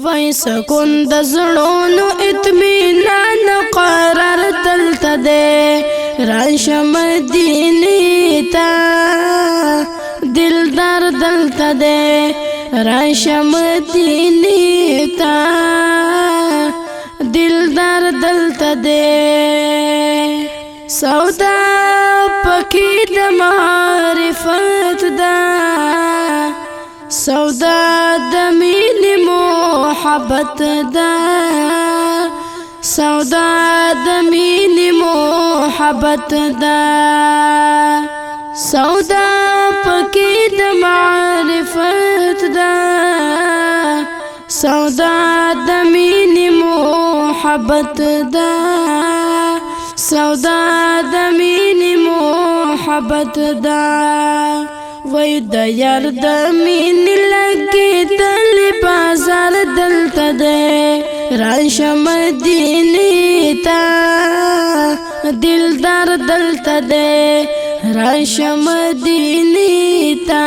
وای سکون د زړونو اطمینان قرار دلته دی راشه مدینې ته دلدار دلته دی راشه مدینې ته دلدار دلته دی سودا پکې د معرفت ده سودا د مینې محبت ده سودا د مینې محبت ده سودا پکې د معرفت ده سودا د مینې محبت ده سودا د مینې محبت ده وای د یار د مینې لګېدل بازار دلته دی راشه مدینې ته دلدار دلته دی راشه مدینې ته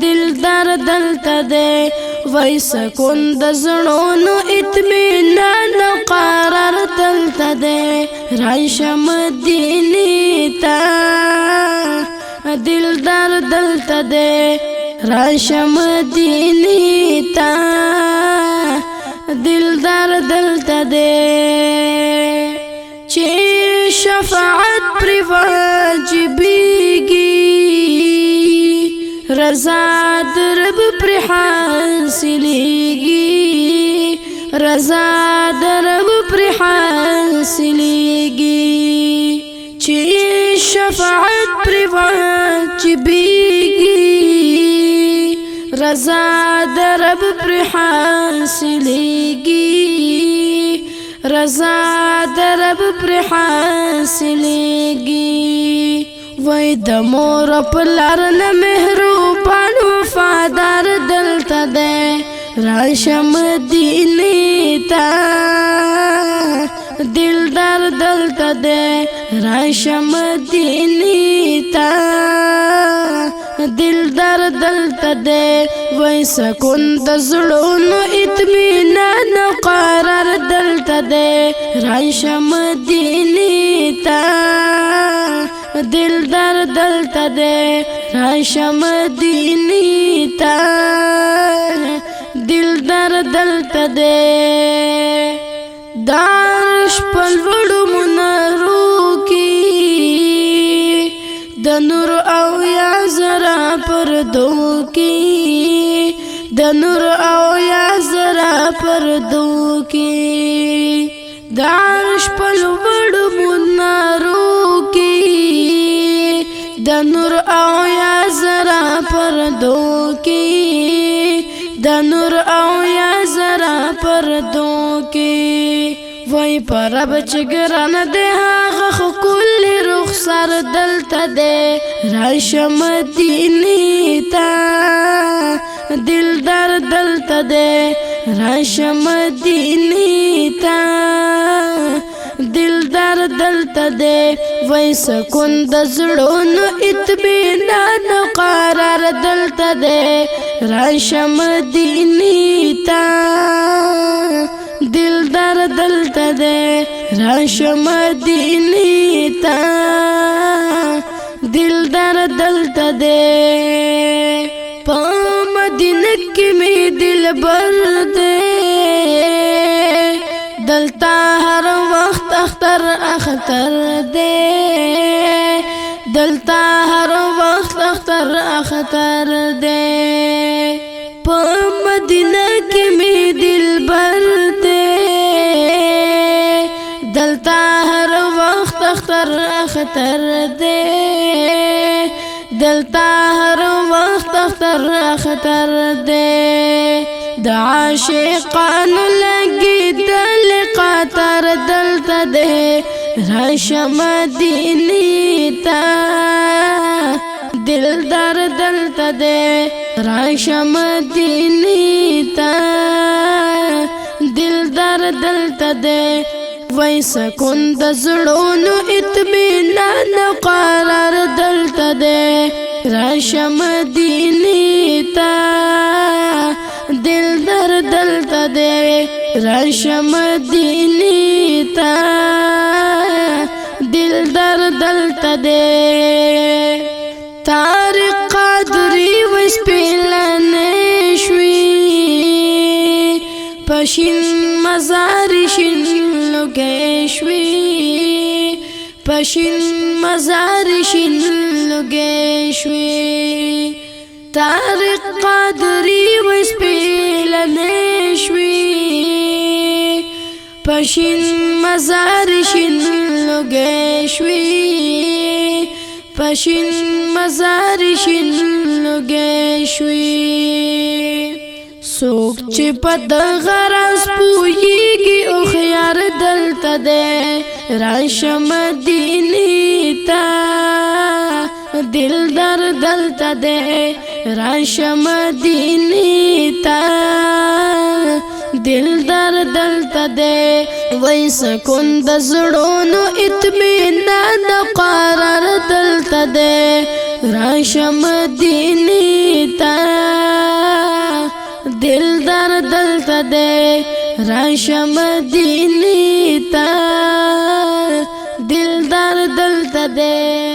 دلدار دلته دی وای سکون د زړونو اطمینان قرار دلته دی راشه مدینې ته دلدار دلته دی راشه مدینې ته دلدار دلته دی چې شفاعت پر واجبېږي رضا د رب پر حاصلېږي رضا د رب پر حاصلېږي چې شفاعت پر واجبېږي رضا د رب پر حاصلېږي رضا د رب پر حاصلېږي وای د مور پلار نه مهربان وفادار دلته دی راشه مدینې ته دلدار دلته دی راشه مدینې ته دلدار دلته دی وای سکون د زړونو اطمینان قرار دلته دی راشه مدینې ته دلدار دلته دی راشه مدینې ته دلدار دلته دی دارش پلوړو منارو کی د نور او یا زرا پردو کی د نور او یا زرا پردو کی دارش پلوړو منارو کی د نور او یا زرا پردو کی د نور او یا زرا پردو کی وای پر رب چګران ده هغه خو کل رخسار دلته ده راشه مدینې ته دلدار دلته ده راشه مدینې ته دلدار دلته ده وای سکون د زړونو اطمینان قرار دلته ده راشه مدینې ته دلدار دلته دی راشه مدینې ته دلدار دلته دی په مدینه کې مې دلبر دی دلته هر وخت اختر اختر دی دلته هر وخت اختر اختر دی په مدینه کې مې دلبر دلتا هر وقت اختر اختر دے دلتا هر وقت اختر اختر دے د عاشقانو لگی دل قطر دلتا دے راشه مدینې ته دلدار دلتا دے راشه مدینې ته دلدار دلتا دے وای سکون د زړونو اطمینان قرار دلته دی راشه مدینې ته دلدار دلتا دے راشم دینی تا دل در دلتا دے طارق قادری ویس پیلنے شوی پشین مزاری شین لگے شوی پشین مزاری شین لگے شوی طارق قادری ویس پیلنے شوی پشین مزاری شین لگے شوی پشین مزاری شین لگے شوی سوک چی پا دغراز پویگی او خیار دلتا دے راشم دینی تا دل در دلتا دے راشم دینی تا دل در دلتا دے وی سکون دا زڑونو اطمینان قرار دلتا دے راشم دینی تا دل در دلتا دے راشم دینی تا دل در دلتا دے